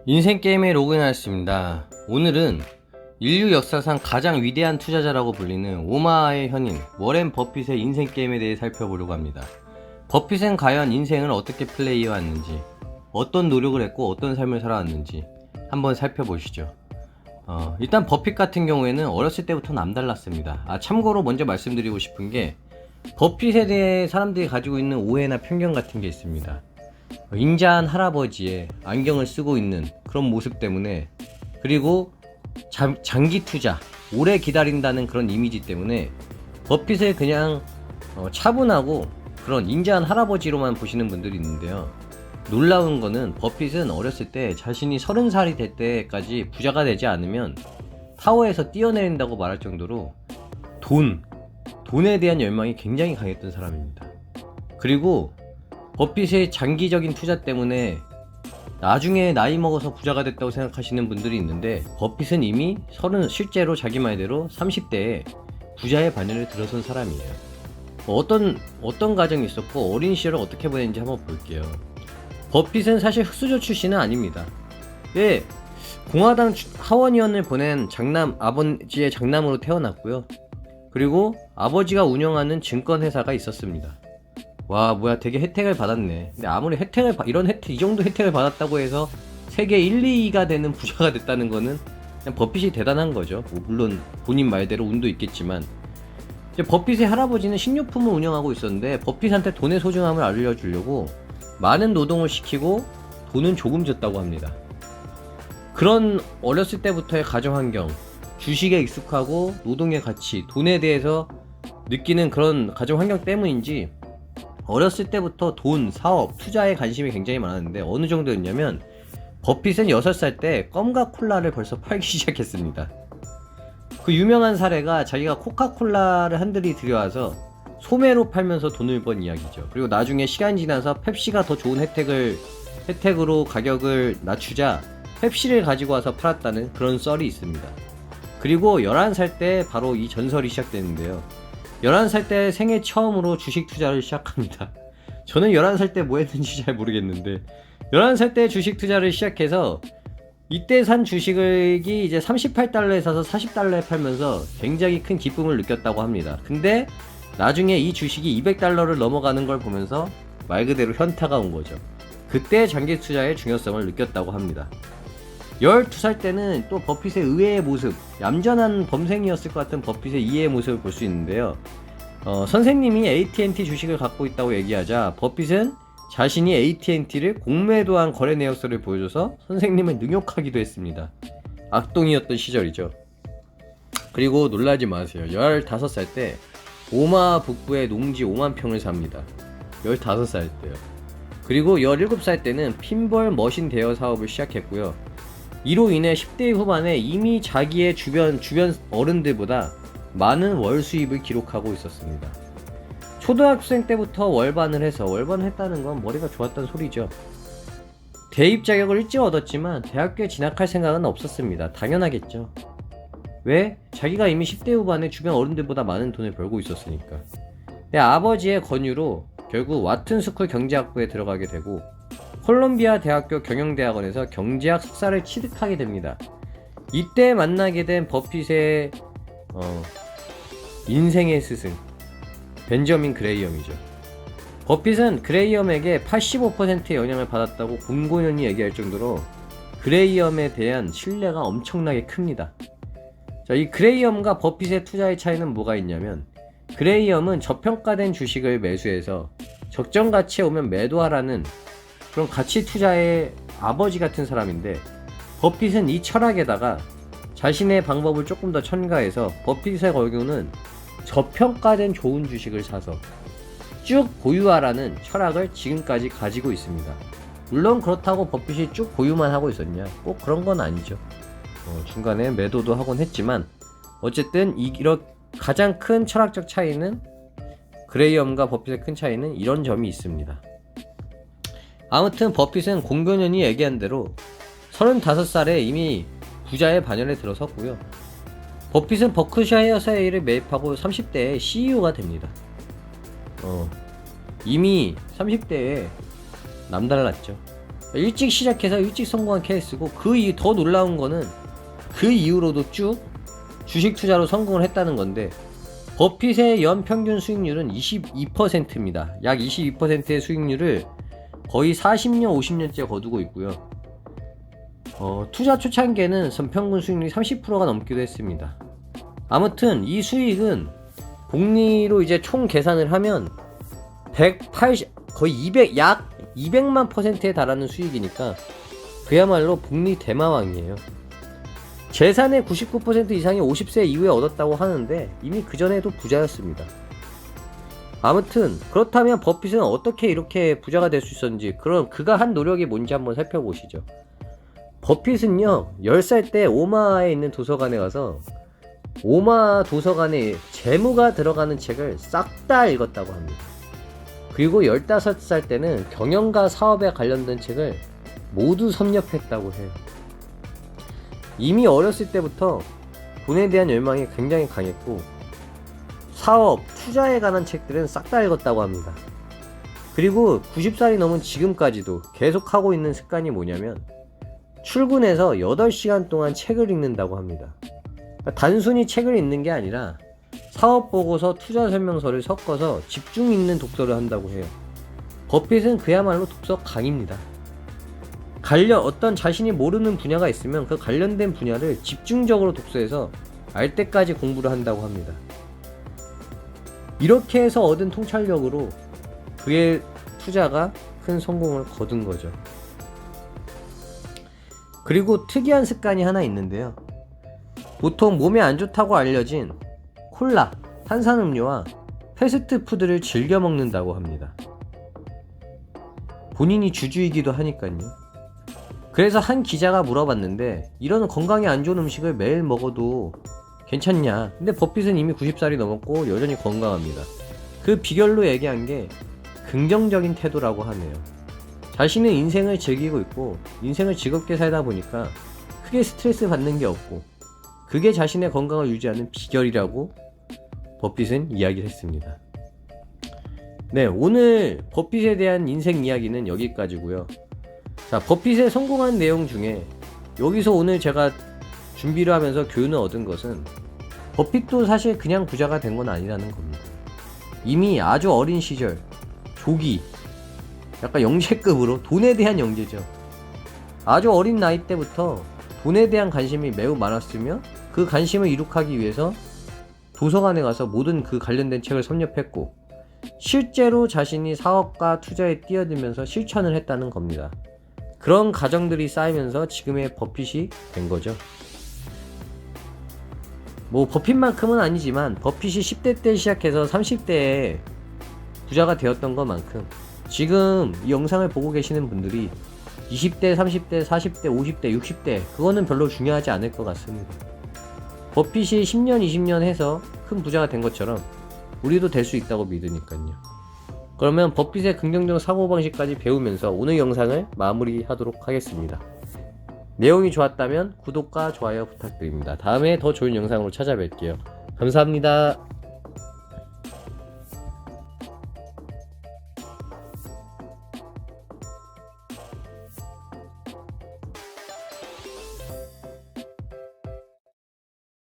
인생 게임에 로그인하였습니다. 오늘은 인류 역사상 가장 위대한 투자자라고 불리는 오마하의 현인 워렌 버핏의 인생 게임에 대해 살펴보려고 합니다. 버핏은 과연 인생을 어떻게 플레이해왔는지, 어떤 노력을 했고 어떤 삶을 살아왔는지 한번 살펴보시죠. 일단 버핏 같은 경우에는 어렸을 때부터 남달랐습니다. 참고로 먼저 말씀드리고 싶은 게, 버핏에 대해 사람들이 가지고 있는 오해나 편견 같은 게 있습니다. 인자한 할아버지의 안경을 쓰고 있는 그런 모습 때문에, 그리고 장기 투자, 오래 기다린다는 그런 이미지 때문에 버핏을 그냥 차분하고 그런 인자한 할아버지로만 보시는 분들이 있는데요. 놀라운 거는 버핏은 어렸을 때 자신이 30살이 될 때까지 부자가 되지 않으면 타워에서 뛰어내린다고 말할 정도로 돈에 대한 열망이 굉장히 강했던 사람입니다. 그리고 버핏의 장기적인 투자 때문에 나중에 나이 먹어서 부자가 됐다고 생각하시는 분들이 있는데, 버핏은 이미 실제로 자기 말대로 30대에 부자의 반열에 들어선 사람이에요. 어떤 과정이 있었고 어린 시절을 어떻게 보냈는지 한번 볼게요. 버핏은 사실 흑수저 출신은 아닙니다. 공화당 하원의원을 보낸 아버지의 장남으로 태어났고요. 그리고 아버지가 운영하는 증권회사가 있었습니다. 와, 뭐야, 되게 혜택을 받았네. 근데 아무리 이 정도 혜택을 받았다고 해서 세계 1, 2위가 되는 부자가 됐다는 거는 그냥 버핏이 대단한 거죠. 물론 본인 말대로 운도 있겠지만. 이제 버핏의 할아버지는 식료품을 운영하고 있었는데, 버핏한테 돈의 소중함을 알려주려고 많은 노동을 시키고 돈은 조금 줬다고 합니다. 그런 어렸을 때부터의 가정환경, 주식에 익숙하고 노동의 가치, 돈에 대해서 느끼는 그런 가정환경 때문인지 어렸을 때부터 돈, 사업, 투자에 관심이 굉장히 많았는데, 어느 정도였냐면 버핏은 6살 때 껌과 콜라를 벌써 팔기 시작했습니다. 그 유명한 사례가, 자기가 코카콜라를 한들이 들여와서 소매로 팔면서 돈을 번 이야기죠. 그리고 나중에 시간이 지나서 펩시가 더 좋은 혜택으로 가격을 낮추자 펩시를 가지고 와서 팔았다는 그런 썰이 있습니다. 그리고 11살 때 바로 이 전설이 시작되는데요. 11살 때 생애 처음으로 주식 투자를 시작합니다. 저는 11살 때 뭐 했는지 잘 모르겠는데, 11살 때 주식 투자를 시작해서 이때 산 주식이 이제 38달러에 사서 40달러에 팔면서 굉장히 큰 기쁨을 느꼈다고 합니다. 근데 나중에 이 주식이 200달러를 넘어가는 걸 보면서 말 그대로 현타가 온 거죠. 그때 장기 투자의 중요성을 느꼈다고 합니다. 12살 때는 또 버핏의 의외의 모습, 얌전한 범생이었을 것 같은 버핏의 이해의 모습을 볼 수 있는데요. 선생님이 AT&T 주식을 갖고 있다고 얘기하자 버핏은 자신이 AT&T를 공매도한 거래 내역서를 보여줘서 선생님을 능욕하기도 했습니다. 악동이었던 시절이죠. 그리고 놀라지 마세요. 15살 때 오마하 북부의 농지 5만 평을 삽니다. 15살 때요. 그리고 17살 때는 핀볼 머신 대여 사업을 시작했고요. 이로 인해 10대 후반에 이미 자기의 주변 어른들보다 많은 월 수입을 기록하고 있었습니다. 초등학생 때부터 월반을 했다는 건 머리가 좋았다는 소리죠. 대입 자격을 일찍 얻었지만 대학교에 진학할 생각은 없었습니다. 당연하겠죠. 왜? 자기가 이미 10대 후반에 주변 어른들보다 많은 돈을 벌고 있었으니까. 아버지의 권유로 결국 와튼스쿨 경제학부에 들어가게 되고, 콜롬비아 대학교 경영대학원에서 경제학 석사를 취득하게 됩니다. 이때 만나게 된 버핏의 인생의 스승, 벤저민 그레이엄이죠. 버핏은 그레이엄에게 85%의 영향을 받았다고 공공연히 얘기할 정도로 그레이엄에 대한 신뢰가 엄청나게 큽니다. 자, 이 그레이엄과 버핏의 투자의 차이는 뭐가 있냐면, 그레이엄은 저평가된 주식을 매수해서 적정 가치에 오면 매도하라는 그런 가치 투자의 아버지 같은 사람인데, 버핏은 이 철학에다가 자신의 방법을 조금 더 첨가해서 버핏의 경우는 저평가된 좋은 주식을 사서 쭉 보유하라는 철학을 지금까지 가지고 있습니다. 물론 그렇다고 버핏이 쭉 보유만 하고 있었냐? 꼭 그런 건 아니죠. 중간에 매도도 하곤 했지만, 어쨌든 가장 큰 철학적 차이는, 그레이엄과 버핏의 큰 차이는 이런 점이 있습니다. 아무튼 버핏은 공공연히 얘기한 대로 35살에 이미 부자의 반열에 들어섰고요. 버핏은 버크셔 하사웨이를 매입하고 30대에 CEO가 됩니다. 이미 30대에 남달랐죠. 일찍 시작해서 일찍 성공한 케이스고, 더 놀라운 거는 그 이후로도 쭉 주식 투자로 성공을 했다는 건데, 버핏의 연 평균 수익률은 22%입니다. 약 22%의 수익률을 거의 40년, 50년째 거두고 있고요. 투자 초창기에는 선평균 수익률이 30%가 넘기도 했습니다. 아무튼 이 수익은 복리로 이제 총 계산을 하면 180, 약 200만 %에 달하는 수익이니까 그야말로 복리 대마왕이에요. 재산의 99% 이상이 50세 이후에 얻었다고 하는데 이미 그전에도 부자였습니다. 아무튼 그렇다면 버핏은 어떻게 이렇게 부자가 될 수 있었는지, 그럼 그가 한 노력이 뭔지 한번 살펴보시죠. 버핏은요, 10살 때 오마하에 있는 도서관에 가서 오마하 도서관에 재무가 들어가는 책을 싹 다 읽었다고 합니다. 그리고 15살 때는 경영과 사업에 관련된 책을 모두 섭렵했다고 해요. 이미 어렸을 때부터 돈에 대한 열망이 굉장히 강했고, 사업, 투자에 관한 책들은 싹 다 읽었다고 합니다. 그리고 90살이 넘은 지금까지도 계속 하고 있는 습관이 뭐냐면, 출근해서 8시간 동안 책을 읽는다고 합니다. 그러니까 단순히 책을 읽는 게 아니라 사업 보고서, 투자 설명서를 섞어서 집중 읽는 독서를 한다고 해요. 버핏은 그야말로 독서 강입니다. 어떤 자신이 모르는 분야가 있으면 그 관련된 분야를 집중적으로 독서해서 알 때까지 공부를 한다고 합니다. 이렇게 해서 얻은 통찰력으로 그의 투자가 큰 성공을 거둔 거죠. 그리고 특이한 습관이 하나 있는데요. 보통 몸에 안 좋다고 알려진 콜라, 탄산음료와 패스트푸드를 즐겨 먹는다고 합니다. 본인이 주주이기도 하니까요. 그래서 한 기자가 물어봤는데, 이런 건강에 안 좋은 음식을 매일 먹어도 괜찮냐? 근데 버핏은 이미 90살이 넘었고 여전히 건강합니다. 그 비결로 얘기한 게 긍정적인 태도라고 하네요. 자신은 인생을 즐기고 있고 인생을 즐겁게 살다 보니까 크게 스트레스 받는 게 없고, 그게 자신의 건강을 유지하는 비결이라고 버핏은 이야기를 했습니다. 네, 오늘 버핏에 대한 인생 이야기는 여기까지고요. 자, 버핏의 성공한 내용 중에 여기서 오늘 제가 준비를 하면서 교훈을 얻은 것은, 버핏도 사실 그냥 부자가 된 건 아니라는 겁니다. 이미 아주 어린 시절, 조기, 약간 영재급으로 돈에 대한 영재죠. 아주 어린 나이 때부터 돈에 대한 관심이 매우 많았으며, 그 관심을 이룩하기 위해서 도서관에 가서 모든 그 관련된 책을 섭렵했고, 실제로 자신이 사업과 투자에 뛰어들면서 실천을 했다는 겁니다. 그런 과정들이 쌓이면서 지금의 버핏이 된 거죠. 뭐 버핏만큼은 아니지만 버핏이 10대 때 시작해서 30대에 부자가 되었던 것만큼 지금 이 영상을 보고 계시는 분들이 20대, 30대, 40대, 50대, 60대, 그거는 별로 중요하지 않을 것 같습니다. 버핏이 10년, 20년 해서 큰 부자가 된 것처럼 우리도 될 수 있다고 믿으니까요. 그러면 버핏의 긍정적 사고방식까지 배우면서 오늘 영상을 마무리하도록 하겠습니다. 내용이 좋았다면 구독과 좋아요 부탁드립니다. 다음에 더 좋은 영상으로 찾아뵐게요. 감사합니다.